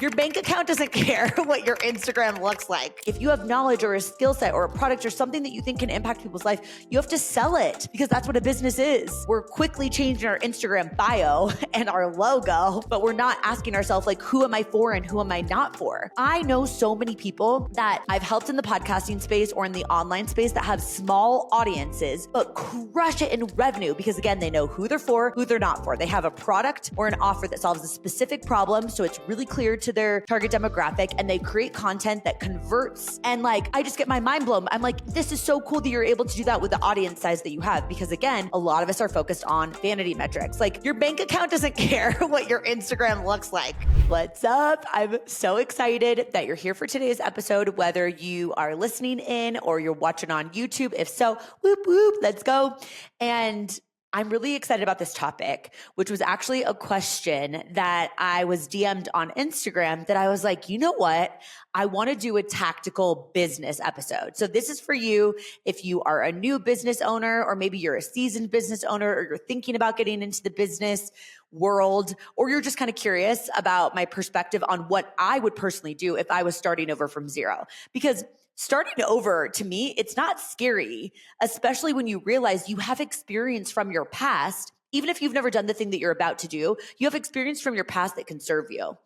Your bank account doesn't care what your Instagram looks like. If you have knowledge or a skill set or a product or something that you think can impact people's life, you have to sell it because that's what a business is. We're quickly changing our Instagram bio and our logo, but we're not asking ourselves, like, who am I for and who am I not for? I know so many people that I've helped in the podcasting space or in the online space that have small audiences, but crush it in revenue because, again, they know who they're for, who they're not for. They have a product or an offer that solves a specific problem, so it's really clear to their target demographic, and they create content that converts. And like, I just get my mind blown. I'm like, this is so cool that you're able to do that with the audience size that you have. Because again, a lot of us are focused on vanity metrics. Like, your bank account doesn't care what your Instagram looks like. What's up? I'm so excited that you're here for today's episode, whether you are listening in or you're watching on YouTube. If so, whoop, whoop, let's go. And I'm really excited about this topic, which was actually a question that I was DM'd on Instagram that I was like, you know what? I want to do a tactical business episode. So this is for you if you are a new business owner, or maybe you're a seasoned business owner, or you're thinking about getting into the business world, or you're just kind of curious about my perspective on what I would personally do if I was starting over from zero. Because starting over, to me, it's not scary, especially when you realize you have experience from your past. Even if you've never done the thing that you're about to do, you have experience from your past that can serve you.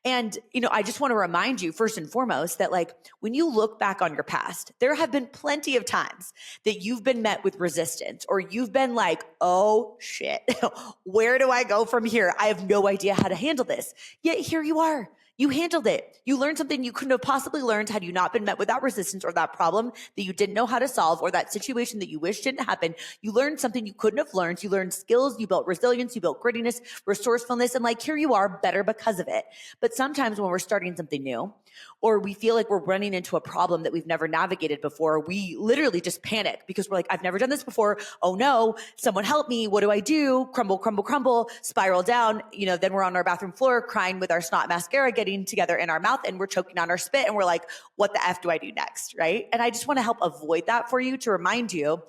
And, I just want to remind you first and foremost that, like, when you look back on your past, there have been plenty of times that you've been met with resistance, or you've been like, oh shit, where do I go from here? I have no idea how to handle this. Yet here you are. You handled it. You learned something you couldn't have possibly learned had you not been met with that resistance or that problem that you didn't know how to solve, or that situation that you wish didn't happen. You learned something you couldn't have learned. You learned skills. You built resilience. You built grittiness, resourcefulness, and like, here you are, better because of it. But sometimes when we're starting something new, or we feel like we're running into a problem that we've never navigated before, we literally just panic because we're like, I've never done this before. Oh no, someone help me. What do I do? Crumble, crumble, crumble, spiral down. Then we're on our bathroom floor crying with our snot mascara getting together in our mouth, and we're choking on our spit, and we're like, what the F do I do next? Right? And I just want to help avoid that for you, to remind you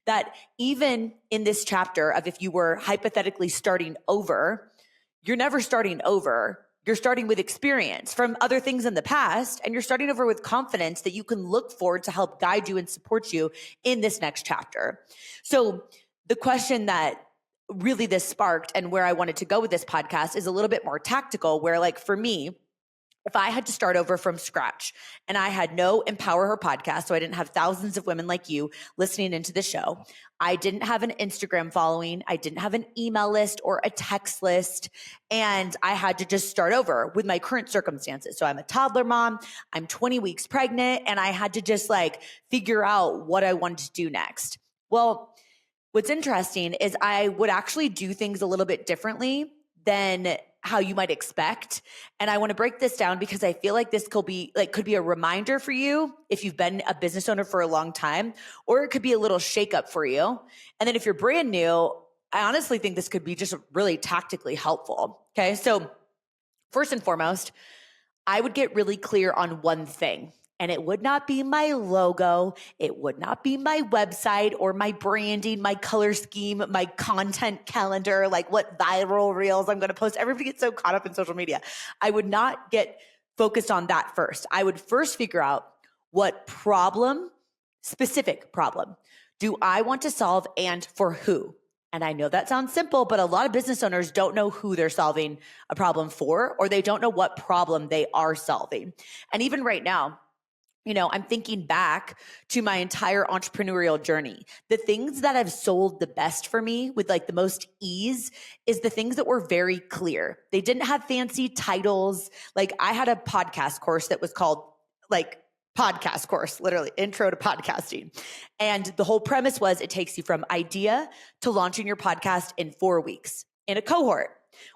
that even in this chapter of if you were hypothetically starting over, you're never starting over. You're starting with experience from other things in the past, and you're starting over with confidence that you can look forward to help guide you and support you in this next chapter. So the question that really this sparked, and where I wanted to go with this podcast, is a little bit more tactical, where, like, for me, if I had to start over from scratch and I had no empowerHER podcast, so I didn't have thousands of women like you listening into the show, I didn't have an Instagram following, I didn't have an email list or a text list, and I had to just start over with my current circumstances. So I'm a toddler mom, I'm 20 weeks pregnant, and I had to just figure out what I wanted to do next. Well, what's interesting is I would actually do things a little bit differently than how you might expect. And I want to break this down because I feel like this could be a reminder for you if you've been a business owner for a long time, or it could be a little shakeup for you. And then if you're brand new, I honestly think this could be just really tactically helpful. Okay. So first and foremost, I would get really clear on one thing. And it would not be my logo. It would not be my website or my branding, my color scheme, my content calendar, like what viral reels I'm going to post. Everybody gets so caught up in social media. I would not get focused on that first. I would first figure out what specific problem do I want to solve, and for who? And I know that sounds simple, but a lot of business owners don't know who they're solving a problem for, or they don't know what problem they are solving. And even right now, I'm thinking back to my entire entrepreneurial journey. The things that have sold the best for me with the most ease is the things that were very clear. They didn't have fancy titles. Like, I had a podcast course that was called podcast course, literally intro to podcasting. And the whole premise was it takes you from idea to launching your podcast in 4 weeks in a cohort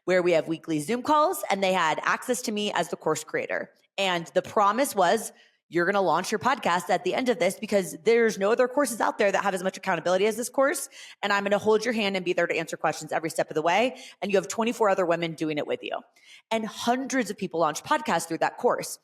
where we have weekly Zoom calls, and they had access to me as the course creator. And the promise was, you're going to launch your podcast at the end of this because there's no other courses out there that have as much accountability as this course. And I'm going to hold your hand and be there to answer questions every step of the way. And you have 24 other women doing it with you. And hundreds of people launched podcasts through that course.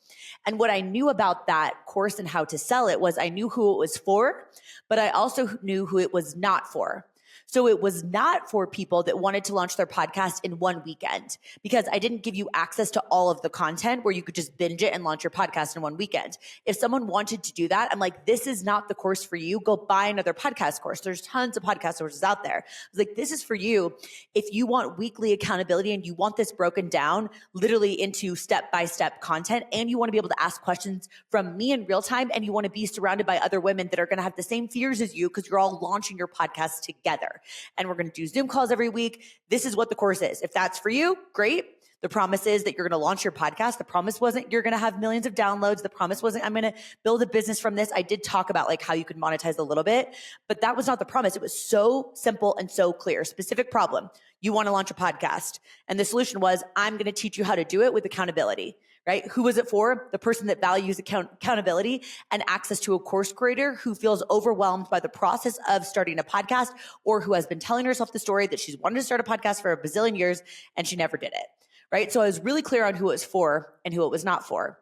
And what I knew about that course and how to sell it was I knew who it was for, but I also knew who it was not for. So it was not for people that wanted to launch their podcast in one weekend, because I didn't give you access to all of the content where you could just binge it and launch your podcast in one weekend. If someone wanted to do that, I'm like, this is not the course for you. Go buy another podcast course. There's tons of podcast courses out there. I was like, this is for you if you want weekly accountability and you want this broken down literally into step-by-step content, and you want to be able to ask questions from me in real time, and you want to be surrounded by other women that are going to have the same fears as you because you're all launching your podcast together. And we're going to do Zoom calls every week. This is what the course is. If that's for you, great. The promise is that you're going to launch your podcast. The promise wasn't you're going to have millions of downloads. The promise wasn't I'm going to build a business from this. I did talk about like how you could monetize a little bit, but that was not the promise. It was so simple and so clear. Specific problem. You want to launch a podcast. And the solution was, I'm going to teach you how to do it with accountability. Right? Who was it for? The person that values accountability and access to a course creator who feels overwhelmed by the process of starting a podcast, or who has been telling herself the story that she's wanted to start a podcast for a bazillion years and she never did it. Right? So I was really clear on who it was for and who it was not for.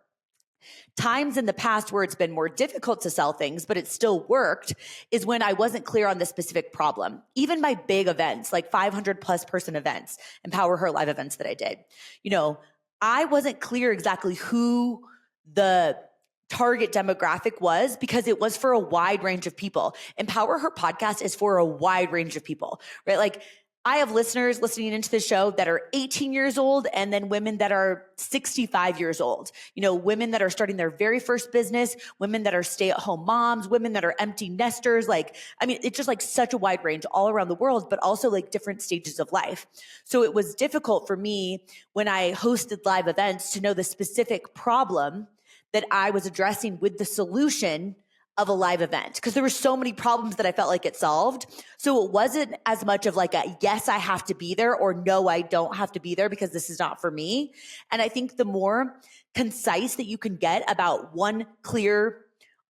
Times in the past where it's been more difficult to sell things, but it still worked, is when I wasn't clear on the specific problem. Even my big events, like 500 plus person events, empowerHER live events that I did, I wasn't clear exactly who the target demographic was, because it was for a wide range of people. empowerHER podcast is for a wide range of people, right? Like, I have listeners listening into the show that are 18 years old, and then women that are 65 years old, women that are starting their very first business, women that are stay-at-home moms, women that are empty nesters. It's just like such a wide range all around the world, but also like different stages of life. So it was difficult for me when I hosted live events to know the specific problem that I was addressing with the solution of a live event, because there were so many problems that I felt like it solved. So it wasn't as much of like a, yes, I have to be there, or no, I don't have to be there because this is not for me. And I think the more concise that you can get about one clear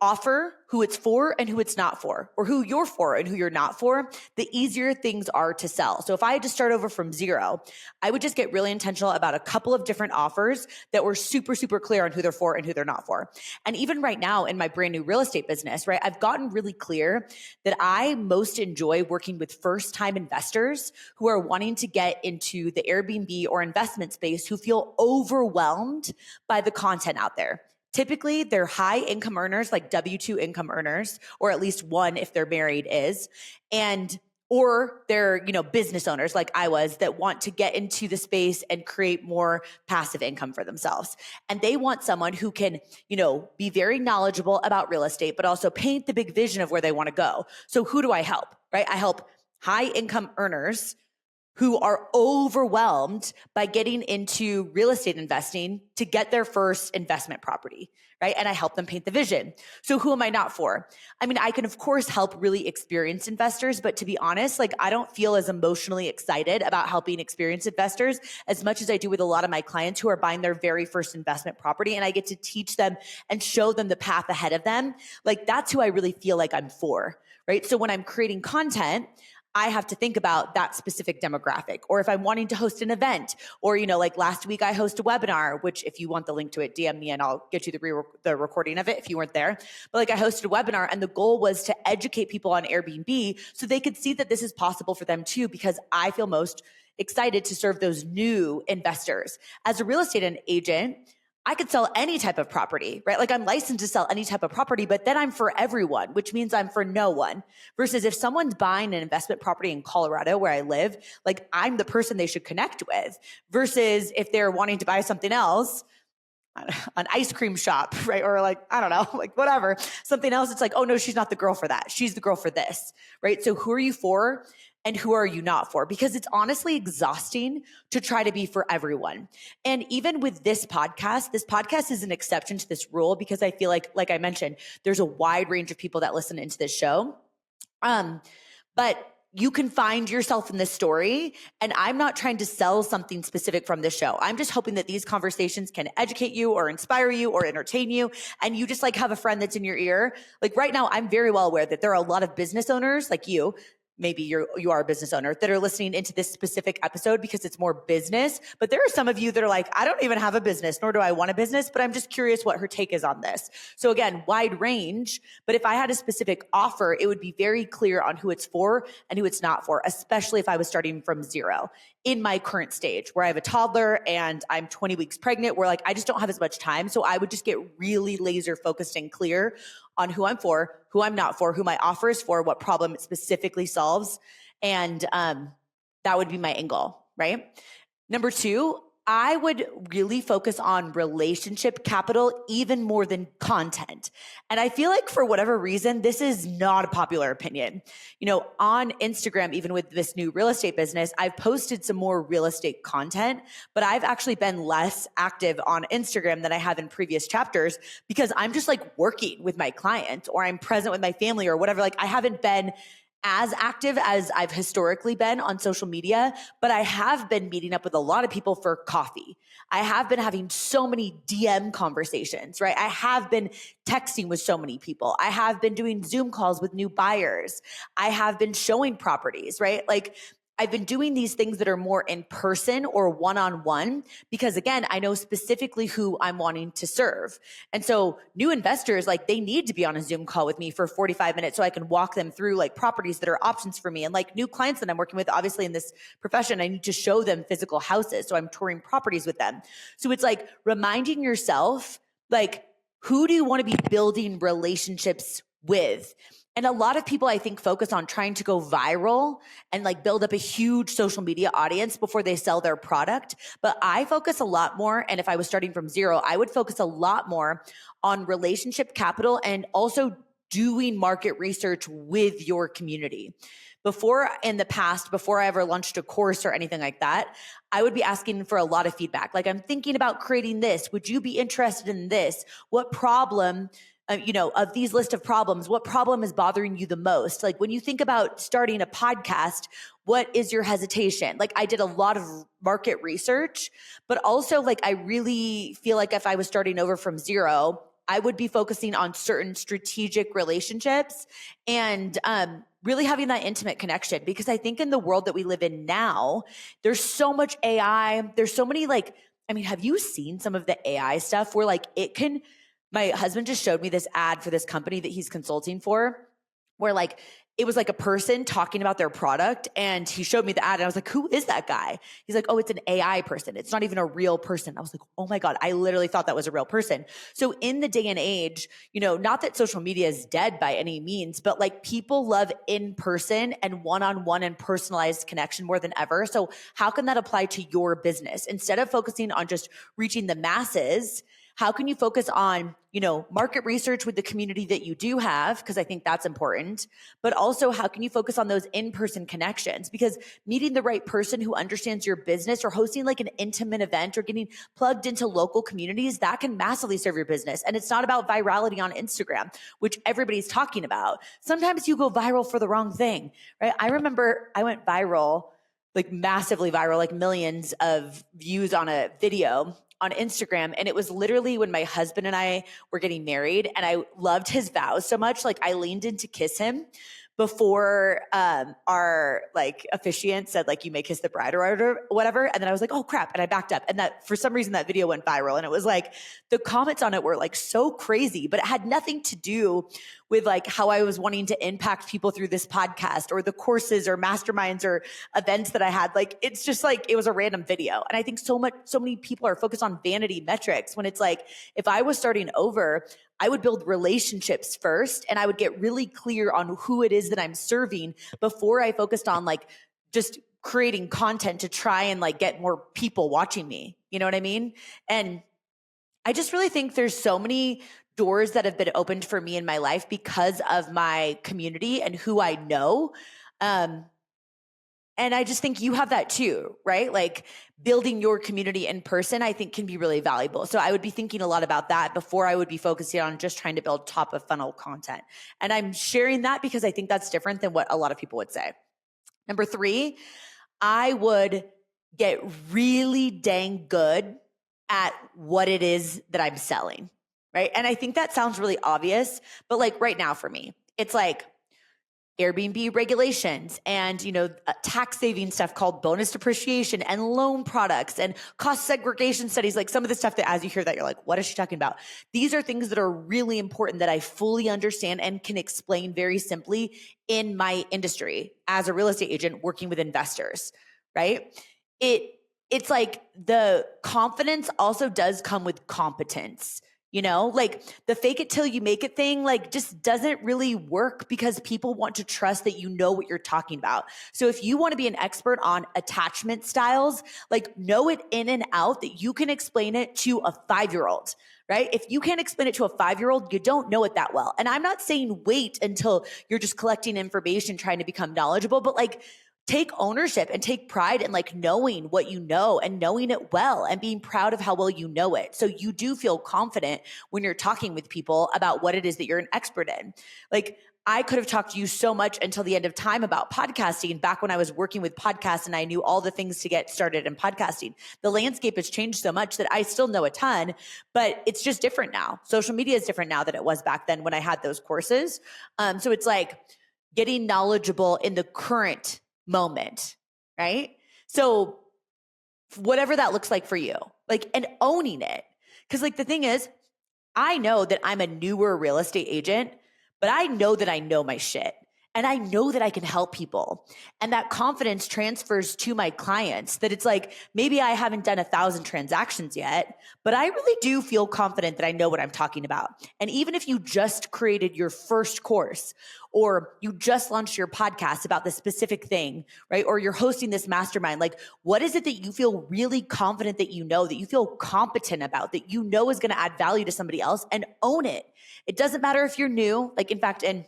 offer, who it's for and who it's not for, or who you're for and who you're not for, the easier things are to sell. So if I had to start over from zero, I would just get really intentional about a couple of different offers that were super, super clear on who they're for and who they're not for. And even right now in my brand new real estate business, right, I've gotten really clear that I most enjoy working with first-time investors who are wanting to get into the Airbnb or investment space, who feel overwhelmed by the content out there. Typically, they're high income earners, like W-2 income earners, or at least one if they're married is, or they're, business owners like I was, that want to get into the space and create more passive income for themselves. And they want someone who can, be very knowledgeable about real estate, but also paint the big vision of where they want to go. So who do I help, right? I help high income earners who are overwhelmed by getting into real estate investing to get their first investment property, right? And I help them paint the vision. So who am I not for? I can of course help really experienced investors, but to be honest, I don't feel as emotionally excited about helping experienced investors as much as I do with a lot of my clients who are buying their very first investment property, and I get to teach them and show them the path ahead of them. That's who I really feel like I'm for, right? So when I'm creating content, I have to think about that specific demographic. Or if I'm wanting to host an event, or, like last week I host a webinar, which if you want the link to it, DM me and I'll get you the recording of it if you weren't there. But I hosted a webinar, and the goal was to educate people on Airbnb so they could see that this is possible for them too, because I feel most excited to serve those new investors. As a real estate agent, I could sell any type of property, right? I'm licensed to sell any type of property, but then I'm for everyone, which means I'm for no one. Versus if someone's buying an investment property in Colorado where I live, I'm the person they should connect with. Versus if they're wanting to buy something else, an ice cream shop, right? Or I don't know, whatever, something else. It's oh no, she's not the girl for that. She's the girl for this, right? So who are you for? And who are you not for? Because it's honestly exhausting to try to be for everyone. And even with this podcast is an exception to this rule, because I feel like I mentioned, there's a wide range of people that listen into this show. But you can find yourself in this story, and I'm not trying to sell something specific from this show. I'm just hoping that these conversations can educate you or inspire you or entertain you, and you just have a friend that's in your ear. Right now, I'm very well aware that there are a lot of business owners like you maybe you are a business owner that are listening into this specific episode because it's more business. But there are some of you that are like, I don't even have a business, nor do I want a business, but I'm just curious what her take is on this. So again, wide range. But if I had a specific offer, it would be very clear on who it's for and who it's not for, especially if I was starting from zero in my current stage where I have a toddler and I'm 20 weeks pregnant, where like I just don't have as much time. So I would just get really laser focused and clear on who I'm for, who I'm not for, who my offer is for, what problem it specifically solves. And that would be my end goal, right? Number two, I would really focus on relationship capital even more than content. And I feel like for whatever reason, this is not a popular opinion. On Instagram, even with this new real estate business, I've posted some more real estate content, but I've actually been less active on Instagram than I have in previous chapters because I'm just like working with my clients or I'm present with my family or whatever. Like I haven't been as active as I've historically been on social media, but I have been meeting up with a lot of people for coffee. I have been having so many DM conversations, right? I have been texting with so many people. I have been doing Zoom calls with new buyers. I have been showing properties, right? Like I've been doing these things that are more in person or one-on-one because again, I know specifically who I'm wanting to serve. And so new investors, like they need to be on a Zoom call with me for 45 minutes so I can walk them through like properties that are options for me. And like new clients that I'm working with, obviously in this profession, I need to show them physical houses. So I'm touring properties with them. So it's like reminding yourself, like, who do you want to be building relationships with? And a lot of people, I think, focus on trying to go viral and like build up a huge social media audience before they sell their product. But I focus a lot more. And if I was starting from zero, I would focus a lot more on relationship capital and also doing market research with your community. In the past, before I ever launched a course or anything like that, I would be asking for a lot of feedback. Like, I'm thinking about creating this. Would you be interested in this? What problem of these list of problems, what problem is bothering you the most? Like when you think about starting a podcast, what is your hesitation? Like I did a lot of market research, but also like I really feel like if I was starting over from zero, I would be focusing on certain strategic relationships and really having that intimate connection. Because I think in the world that we live in now, there's so much AI. There's so many have you seen some of the AI stuff where like my husband just showed me this ad for this company that he's consulting for where like it was like a person talking about their product and he showed me the ad and I was like, who is that guy? He's like, oh, it's an AI person. It's not even a real person. I was like, oh my God, I literally thought that was a real person. So in the day and age, not that social media is dead by any means, but like people love in person and one-on-one and personalized connection more than ever. So how can that apply to your business? Instead of focusing on just reaching the masses, how can you focus on, market research with the community that you do have? Because I think that's important. But also, how can you focus on those in-person connections? Because meeting the right person who understands your business or hosting like an intimate event or getting plugged into local communities, that can massively serve your business. And it's not about virality on Instagram, which everybody's talking about. Sometimes you go viral for the wrong thing, right? I remember I went viral, like massively viral, like millions of views on a video on Instagram. And it was literally when my husband and I were getting married and I loved his vows so much. Like I leaned in to kiss him before our like officiant said like, you may kiss the bride or whatever. And then I was like, oh crap. And I backed up. And that for some reason that video went viral. And it was like, the comments on it were like so crazy, but it had nothing to do with like how I was wanting to impact people through this podcast or the courses or masterminds or events that I had. Like, it's just like, it was a random video. And I think so many people are focused on vanity metrics when it's like, if I was starting over, I would build relationships first and I would get really clear on who it is that I'm serving before I focused on like just creating content to try and like get more people watching me. You know what I mean? And I just really think there's so many doors that have been opened for me in my life because of my community and who I know. And I just think you have that too, right? Like building your community in person, I think can be really valuable. So I would be thinking a lot about that before I would be focusing on just trying to build top of funnel content. And I'm sharing that because I think that's different than what a lot of people would say. Number 3, I would get really dang good at what it is that I'm selling, right? And I think that sounds really obvious, but like right now for me, it's like Airbnb regulations and, tax saving stuff called bonus depreciation and loan products and cost segregation studies, like some of the stuff that as you hear that, you're like, what is she talking about? These are things that are really important that I fully understand and can explain very simply in my industry as a real estate agent working with investors, right? It's like the confidence also does come with competence. Like the fake it till you make it thing, like just doesn't really work because people want to trust that you know what you're talking about. So if you want to be an expert on attachment styles, like know it in and out that you can explain it to a 5-year-old, right? If you can't explain it to a 5-year-old, you don't know it that well. And I'm not saying wait until you're just collecting information, trying to become knowledgeable, but like take ownership and take pride in like knowing what you know and knowing it well and being proud of how well you know it. So you do feel confident when you're talking with people about what it is that you're an expert in. Like I could have talked to you so much until the end of time about podcasting back when I was working with podcasts and I knew all the things to get started in podcasting. The landscape has changed so much that I still know a ton, but it's just different now. Social media is different now than it was back then when I had those courses. So it's like getting knowledgeable in the current moment, right? So whatever that looks like for you, like, and owning it. Cause like the thing is, I know that I'm a newer real estate agent, but I know that I know my shit. And I know that I can help people. And that confidence transfers to my clients that it's like, maybe I haven't done 1,000 transactions yet, but I really do feel confident that I know what I'm talking about. And even if you just created your first course or you just launched your podcast about this specific thing, right? Or you're hosting this mastermind, like what is it that you feel really confident that you feel competent about, that you know is going to add value to somebody else, and own it. It doesn't matter if you're new, like in fact, in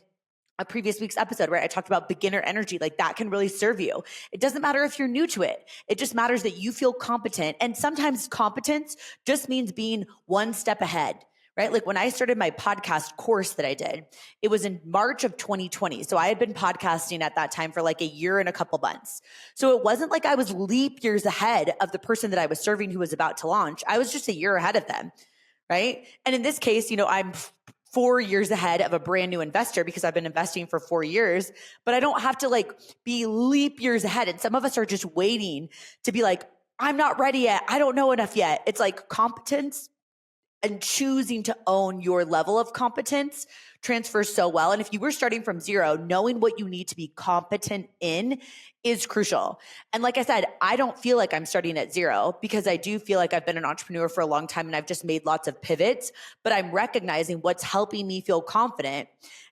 a previous week's episode where I talked about beginner energy, like that can really serve you. It doesn't matter if you're new to it. It just matters that you feel competent. And sometimes competence just means being one step ahead, right? Like when I started my podcast course that I did, it was in March of 2020. So I had been podcasting at that time for like a year and a couple months. So it wasn't like I was leap years ahead of the person that I was serving who was about to launch. I was just a year ahead of them, right? And in this case, I'm 4 years ahead of a brand new investor because I've been investing for 4 years, but I don't have to like be leap years ahead. And some of us are just waiting to be like, I'm not ready yet. I don't know enough yet. It's like competence and choosing to own your level of competence transfers so well. And if you were starting from zero, knowing what you need to be competent in is crucial. And like I said, I don't feel like I'm starting at zero because I do feel like I've been an entrepreneur for a long time and I've just made lots of pivots, but I'm recognizing what's helping me feel confident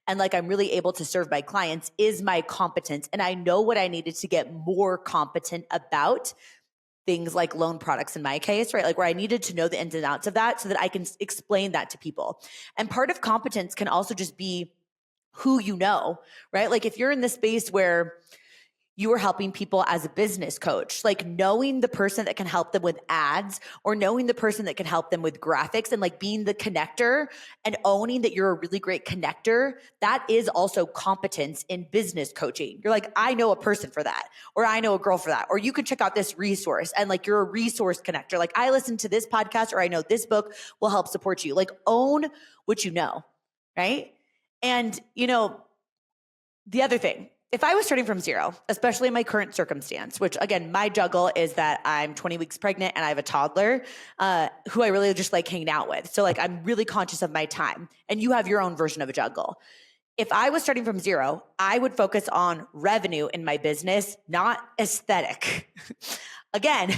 and like I'm really able to serve my clients is my competence. And I know what I needed to get more competent about things like loan products in my case, right? Like where I needed to know the ins and outs of that so that I can explain that to people. And part of competence can also just be who you know, right? Like if you're in the space where you are helping people as a business coach, like knowing the person that can help them with ads or knowing the person that can help them with graphics and like being the connector and owning that you're a really great connector, that is also competence in business coaching. You're like, I know a person for that, or I know a girl for that, or you can check out this resource and like you're a resource connector. Like I listened to this podcast or I know this book will help support you. Like own what you know, right? And the other thing, if I was starting from zero, especially in my current circumstance, which again, my juggle is that I'm 20 weeks pregnant and I have a toddler who I really just like hanging out with. So like, I'm really conscious of my time and you have your own version of a juggle. If I was starting from zero, I would focus on revenue in my business, not aesthetic. Again,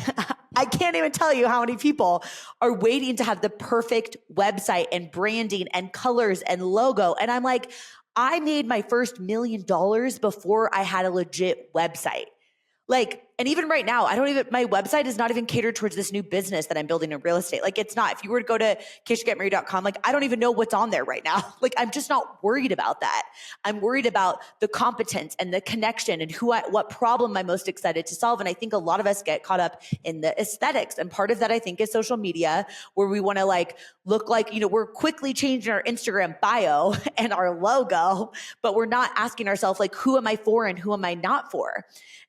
I can't even tell you how many people are waiting to have the perfect website and branding and colors and logo. And I'm like, I made my first $1 million before I had a legit website. Like, and even right now, my website is not even catered towards this new business that I'm building in real estate. Like it's not, if you were to go to KishaGetMarried.com, like I don't even know what's on there right now. Like I'm just not worried about that. I'm worried about the competence and the connection and what problem I'm most excited to solve. And I think a lot of us get caught up in the aesthetics. And part of that I think is social media where we want to like look like, we're quickly changing our Instagram bio and our logo, but we're not asking ourselves like, who am I for and who am I not for?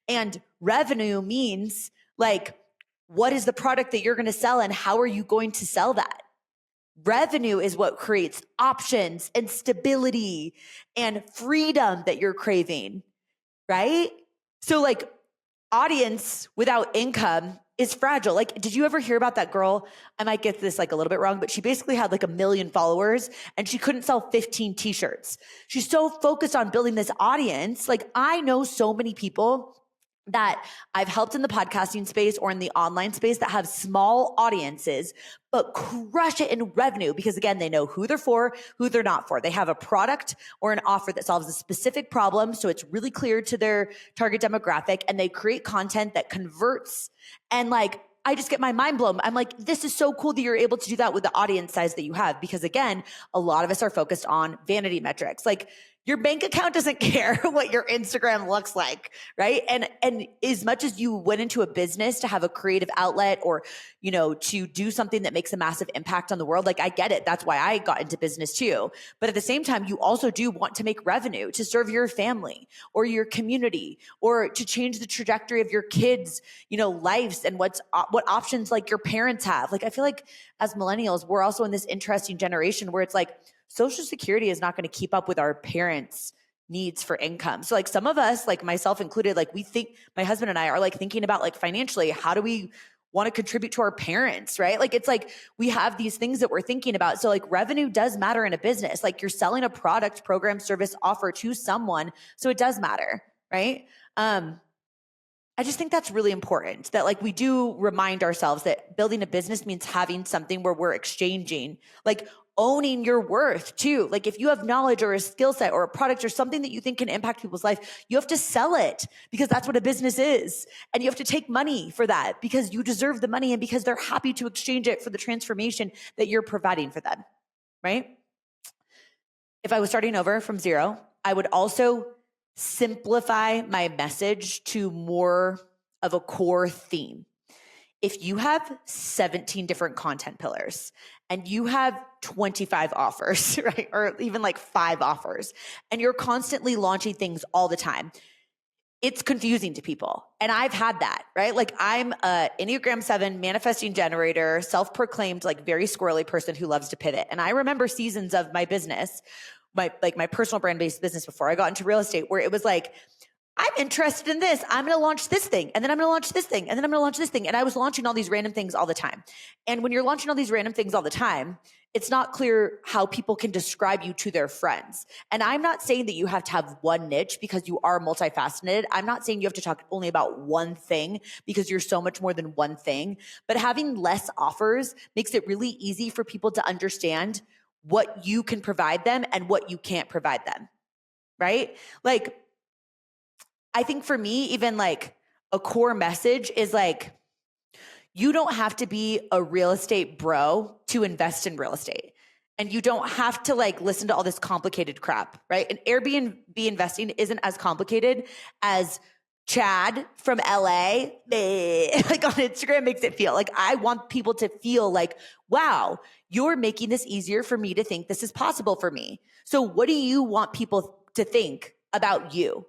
And revenue means like, what is the product that you're going to sell and how are you going to sell that? Revenue is what creates options and stability and freedom that you're craving, right? So like audience without income is fragile. Like, did you ever hear about that girl? I might get this like a little bit wrong, but she basically had like 1 million followers and she couldn't sell 15 t-shirts. She's so focused on building this audience. Like, I know so many people that I've helped in the podcasting space or in the online space that have small audiences, but crush it in revenue because again, they know who they're for, who they're not for. They have a product or an offer that solves a specific problem. So it's really clear to their target demographic and they create content that converts. And like, I just get my mind blown. I'm like, this is so cool that you're able to do that with the audience size that you have. Because again, a lot of us are focused on vanity metrics. Like, your bank account doesn't care what your Instagram looks like, right? And as much as you went into a business to have a creative outlet or, you know, to do something that makes a massive impact on the world, like I get it. That's why I got into business too. But at the same time, you also do want to make revenue to serve your family or your community or to change the trajectory of your kids, you know, lives and what options like your parents have. Like, I feel like as millennials, we're also in this interesting generation where it's like, Social Security is not going to keep up with our parents' needs for income. So like some of us, like myself included, like we think, my husband and I are like thinking about like financially, how do we want to contribute to our parents, right? Like it's like we have these things that we're thinking about. So like revenue does matter in a business. Like you're selling a product, program, service, offer to someone. So it does matter, right? I just think that's really important that like we do remind ourselves that building a business means having something where we're exchanging, like owning your worth too. Like if you have knowledge or a skill set or a product or something that you think can impact people's life, you have to sell it because that's what a business is. And you have to take money for that because you deserve the money and because they're happy to exchange it for the transformation that you're providing for them, right? If I was starting over from zero, I would also simplify my message to more of a core theme. If you have 17 different content pillars and you have 25 offers, right? Or even like 5 offers, and you're constantly launching things all the time, it's confusing to people. And I've had that, right? Like I'm a Enneagram 7 manifesting generator, self-proclaimed like very squirrely person who loves to pivot. And I remember seasons of my business, my personal brand-based business before I got into real estate, where it was like, I'm interested in this. I'm going to launch this thing. And then I'm going to launch this thing. And then I'm going to launch this thing. And I was launching all these random things all the time. And when you're launching all these random things all the time, it's not clear how people can describe you to their friends. And I'm not saying that you have to have one niche because you are multifaceted. I'm not saying you have to talk only about one thing because you're so much more than one thing. But having less offers makes it really easy for people to understand what you can provide them and what you can't provide them, right? Like, I think for me, even like a core message is like, you don't have to be a real estate bro to invest in real estate. And you don't have to like listen to all this complicated crap, right? And Airbnb investing isn't as complicated as Chad from LA, like on Instagram makes it feel. Like I want people to feel like, wow, you're making this easier for me to think this is possible for me. So what do you want people to think about you?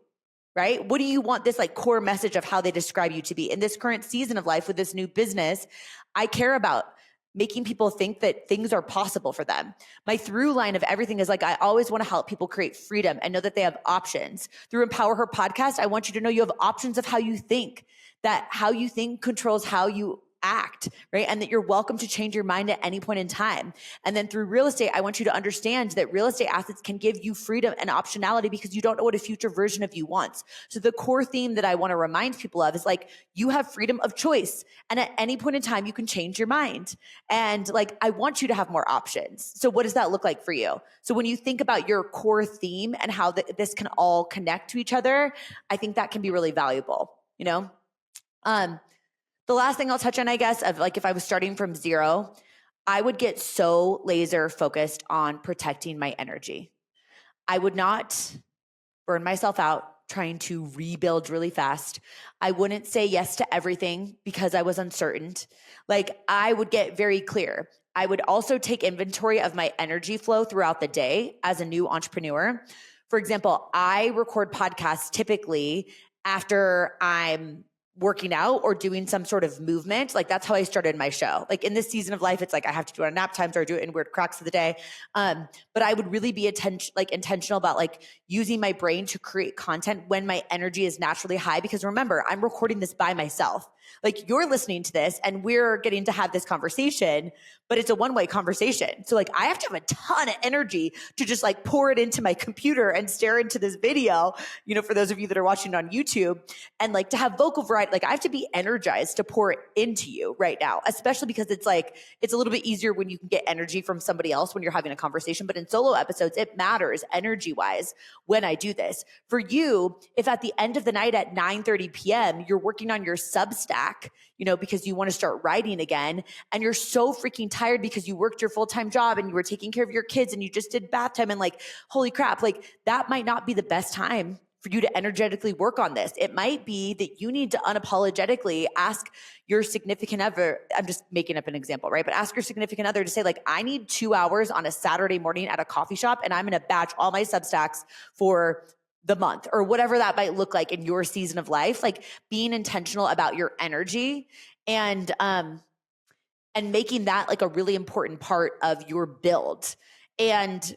Right? What do you want this like core message of how they describe you to be in this current season of life with this new business? I care about making people think that things are possible for them. My through line of everything is like, I always want to help people create freedom and know that they have options. Through empowerHER podcast, I want you to know you have options of how you think, that how you think controls how you act, right? And that you're welcome to change your mind at any point in time. And then through real estate, I want you to understand that real estate assets can give you freedom and optionality because you don't know what a future version of you wants. So the core theme that I want to remind people of is like, you have freedom of choice. And at any point in time, you can change your mind. And like, I want you to have more options. So what does that look like for you? So when you think about your core theme and how this can all connect to each other, I think that can be really valuable, you know? The last thing I'll touch on, I guess, of like if I was starting from zero, I would get so laser focused on protecting my energy. I would not burn myself out trying to rebuild really fast. I wouldn't say yes to everything because I was uncertain. Like I would get very clear. I would also take inventory of my energy flow throughout the day as a new entrepreneur. For example, I record podcasts typically after I'm working out or doing some sort of movement. Like that's how I started my show. Like in this season of life, it's like I have to do it on nap times or I do it in weird cracks of the day. But I would really be intentional about like using my brain to create content when my energy is naturally high. Because remember, I'm recording this by myself. Like you're listening to this and we're getting to have this conversation, but it's a one-way conversation. So like I have to have a ton of energy to just like pour it into my computer and stare into this video, for those of you that are watching on YouTube, and like to have vocal variety, like I have to be energized to pour it into you right now, especially because it's a little bit easier when you can get energy from somebody else when you're having a conversation. But in solo episodes, it matters energy-wise when I do this. For you, if at the end of the night at 9:30 p.m., you're working on your Substack, because you want to start writing again, and you're so freaking tired because you worked your full-time job and you were taking care of your kids and you just did bath time and like, holy crap, like that might not be the best time for you to energetically work on this. It might be that you need to unapologetically ask your significant other, I'm just making up an example, right? But ask your significant other to say like, I need 2 hours on a Saturday morning at a coffee shop and I'm going to batch all my Substacks for the month or whatever that might look like in your season of life. Like being intentional about your energy and making that like a really important part of your build. And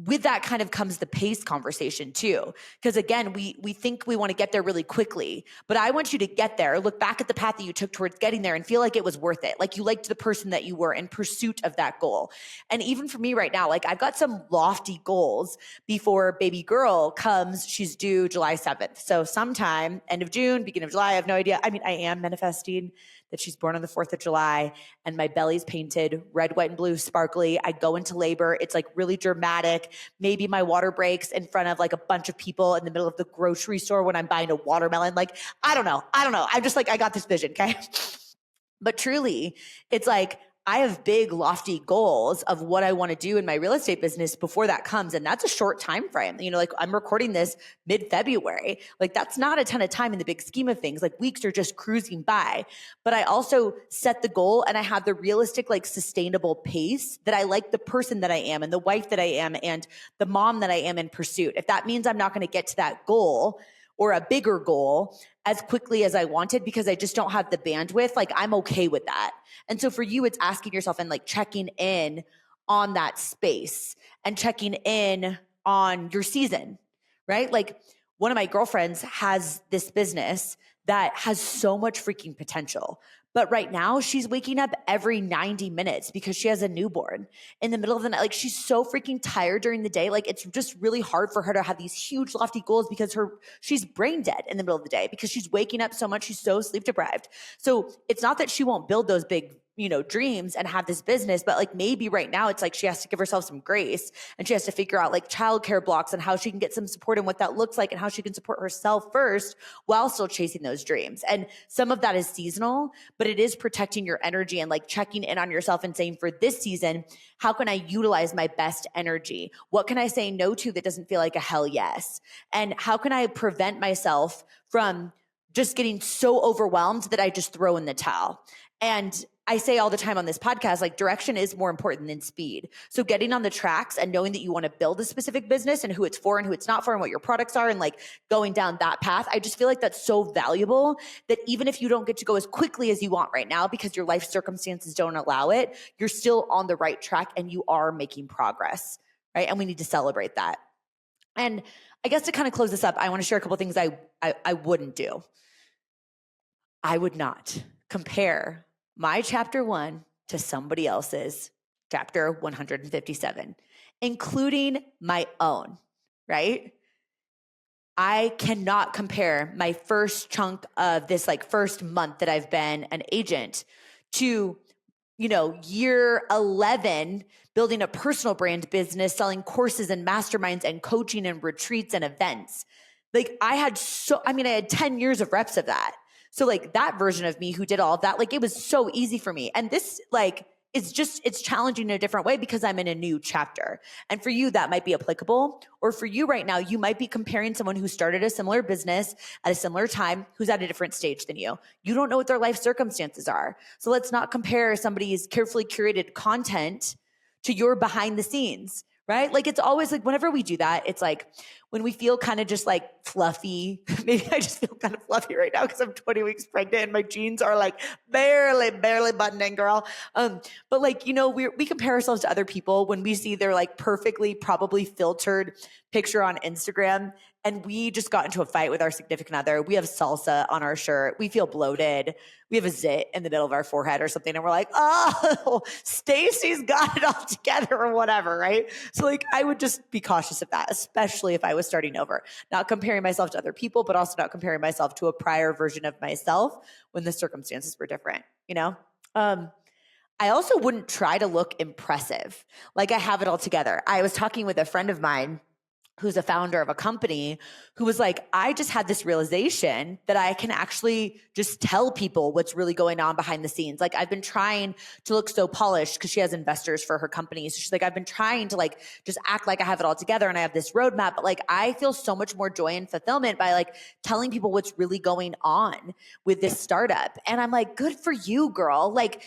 with that kind of comes the pace conversation too. Because again, we think we want to get there really quickly, but I want you to get there, look back at the path that you took towards getting there and feel like it was worth it. Like you liked the person that you were in pursuit of that goal. And even for me right now, like I've got some lofty goals before baby girl comes. She's due July 7th. So sometime end of June, beginning of July, I have no idea. I mean, I am manifesting that she's born on the 4th of July and my belly's painted red, white, and blue, sparkly. I go into labor. It's like really dramatic. Maybe my water breaks in front of like a bunch of people in the middle of the grocery store when I'm buying a watermelon. Like, I don't know. I'm just like, I got this vision. Okay. But truly it's like, I have big lofty goals of what I want to do in my real estate business before that comes. And that's a short time frame. Like I'm recording this mid-February. Like that's not a ton of time in the big scheme of things. Like weeks are just cruising by. But I also set the goal and I have the realistic, like sustainable pace that I like the person that I am and the wife that I am and the mom that I am in pursuit. If that means I'm not going to get to that goal or a bigger goal as quickly as I wanted because I just don't have the bandwidth, like I'm okay with that. And so for you, it's asking yourself and like checking in on that space and checking in on your season, right? Like one of my girlfriends has this business that has so much freaking potential. But right now she's waking up every 90 minutes because she has a newborn in the middle of the night. Like she's so freaking tired during the day. Like it's just really hard for her to have these huge lofty goals because she's brain dead in the middle of the day because she's waking up so much. She's so sleep deprived. So it's not that she won't build those big dreams and have this business, but like maybe right now it's like she has to give herself some grace and she has to figure out like childcare blocks and how she can get some support and what that looks like and how she can support herself first while still chasing those dreams. And some of that is seasonal, but it is protecting your energy and like checking in on yourself and saying for this season, how can I utilize my best energy? What can I say no to that doesn't feel like a hell yes? And how can I prevent myself from just getting so overwhelmed that I just throw in the towel? And I say all the time on this podcast, like direction is more important than speed. So getting on the tracks and knowing that you want to build a specific business and who it's for and who it's not for and what your products are and like going down that path, I just feel like that's so valuable that even if you don't get to go as quickly as you want right now because your life circumstances don't allow it, you're still on the right track and you are making progress, right? And we need to celebrate that. And I guess to kind of close this up, I want to share a couple of things I wouldn't do. I would not compare my chapter 1 to somebody else's chapter 157, including my own, right? I cannot compare my first chunk of this like first month that I've been an agent to, year 11, building a personal brand business, selling courses and masterminds and coaching and retreats and events. Like I had 10 years of reps of that. So like that version of me who did all of that, like it was so easy for me. And this like, it's challenging in a different way because I'm in a new chapter. And for you, that might be applicable. Or for you right now, you might be comparing someone who started a similar business at a similar time, who's at a different stage than you. You don't know what their life circumstances are. So let's not compare somebody's carefully curated content to your behind the scenes, right? Like it's always like whenever we do that, it's like when we feel kind of just like fluffy, maybe I just feel kind of fluffy right now because I'm 20 weeks pregnant and my jeans are like barely buttoning, girl. But like, you know, we compare ourselves to other people when we see their like perfectly, probably filtered picture on Instagram. And we just got into a fight with our significant other. We have salsa on our shirt. We feel bloated. We have a zit in the middle of our forehead or something. And we're like, oh, Stacy's got it all together or whatever, right? So like, I would just be cautious of that, especially if I was starting over. Not comparing myself to other people, but also not comparing myself to a prior version of myself when the circumstances were different, you know? I also wouldn't try to look impressive. Like I have it all together. I was talking with a friend of mine who's a founder of a company who was like, I just had this realization that I can actually just tell people what's really going on behind the scenes. Like I've been trying to look so polished because she has investors for her company. So she's like, I've been trying to like just act like I have it all together and I have this roadmap, but like I feel so much more joy and fulfillment by like telling people what's really going on with this startup. And I'm like, good for you, girl. Like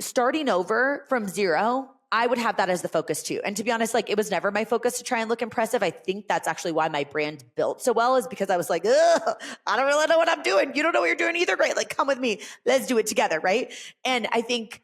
starting over from zero, I would have that as the focus too. And to be honest, like it was never my focus to try and look impressive. I think that's actually why my brand built so well, is because I was like, ugh, I don't really know what I'm doing. You don't know what you're doing either. Great. Like come with me. Let's do it together. Right. And I think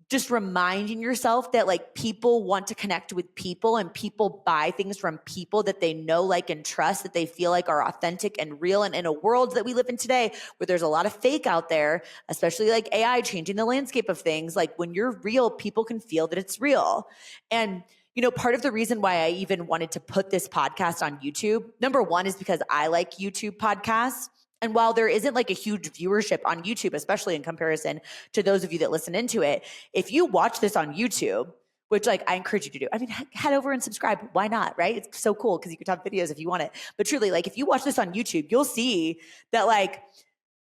just reminding yourself that like people want to connect with people and people buy things from people that they know, like, and trust, that they feel like are authentic and real. And in a world that we live in today where there's a lot of fake out there, especially like AI changing the landscape of things, like when you're real, people can feel that it's real. And you know, part of the reason why I even wanted to put this podcast on YouTube, number one, is because I like YouTube podcasts. And while there isn't like a huge viewership on YouTube, especially in comparison to those of you that listen into it, if you watch this on YouTube, which like I encourage you to do, I mean, head over and subscribe. Why not, right? It's so cool because you can have videos if you want it. But truly, like if you watch this on YouTube, you'll see that like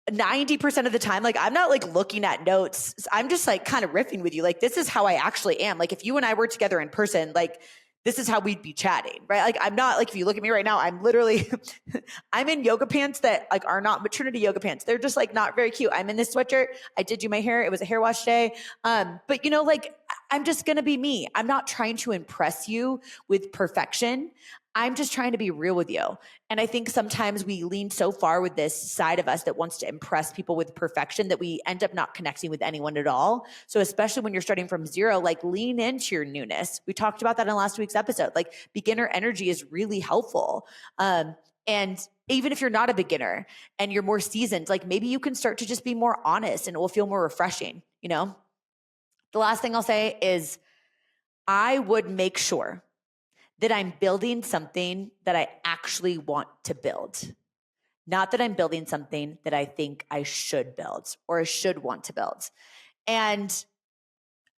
90% of the time, like I'm not like looking at notes. I'm just like kind of riffing with you. Like this is how I actually am. Like if you and I were together in person, like this is how we'd be chatting, right? Like I'm not like, if you look at me right now, I'm literally, I'm in yoga pants that like are not maternity yoga pants. They're just like not very cute. I'm in this sweatshirt. I did do my hair. It was a hair wash day. But you know, like I'm just going to be me. I'm not trying to impress you with perfection. I'm just trying to be real with you. And I think sometimes we lean so far with this side of us that wants to impress people with perfection that we end up not connecting with anyone at all. So especially when you're starting from zero, like lean into your newness. We talked about that in last week's episode. Like beginner energy is really helpful. And even if you're not a beginner and you're more seasoned, like maybe you can start to just be more honest and it will feel more refreshing, you know? The last thing I'll say is I would make sure that I'm building something that I actually want to build. Not that I'm building something that I think I should build or I should want to build. And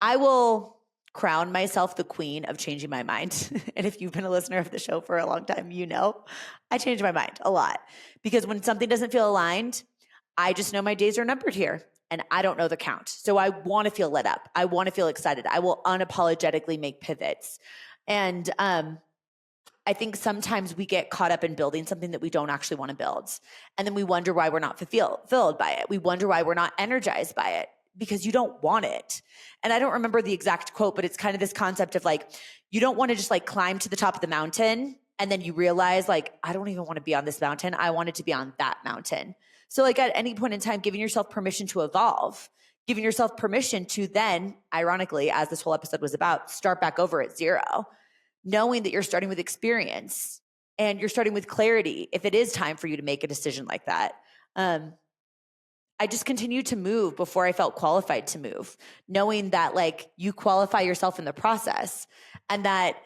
I will crown myself the queen of changing my mind. And if you've been a listener of the show for a long time, you know I change my mind a lot. Because when something doesn't feel aligned, I just know my days are numbered here. And I don't know the count. So I want to feel lit up. I want to feel excited. I will unapologetically make pivots. And I think sometimes we get caught up in building something that we don't actually want to build. And then we wonder why we're not fulfilled by it. We wonder why we're not energized by it because you don't want it. And I don't remember the exact quote, but it's kind of this concept of like, you don't want to just like climb to the top of the mountain and then you realize like, I don't even want to be on this mountain. I want it to be on that mountain. So like at any point in time, giving yourself permission to evolve, giving yourself permission to then, ironically, as this whole episode was about, start back over at zero, knowing that you're starting with experience and you're starting with clarity if it is time for you to make a decision like that. I just continued to move before I felt qualified to move, knowing that like you qualify yourself in the process and that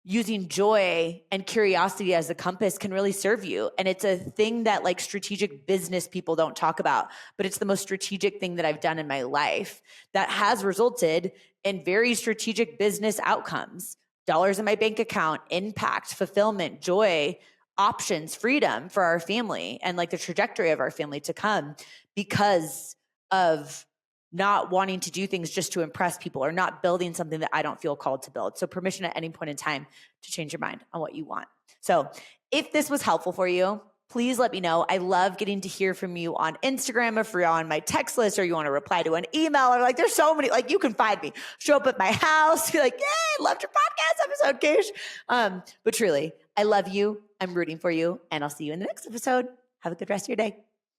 using joy and curiosity as a compass can really serve you. And it's a thing that like strategic business people don't talk about, but it's the most strategic thing that I've done in my life that has resulted in very strategic business outcomes, dollars in my bank account, impact, fulfillment, joy, options, freedom for our family and like the trajectory of our family to come because of not wanting to do things just to impress people or not building something that I don't feel called to build. So permission at any point in time to change your mind on what you want. So if this was helpful for you, please let me know. I love getting to hear from you on Instagram if you're on my text list or you want to reply to an email or like, there's so many, like you can find me. Show up at my house, be like, yay, loved your podcast episode, Keish. But truly, I love you. I'm rooting for you and I'll see you in the next episode. Have a good rest of your day.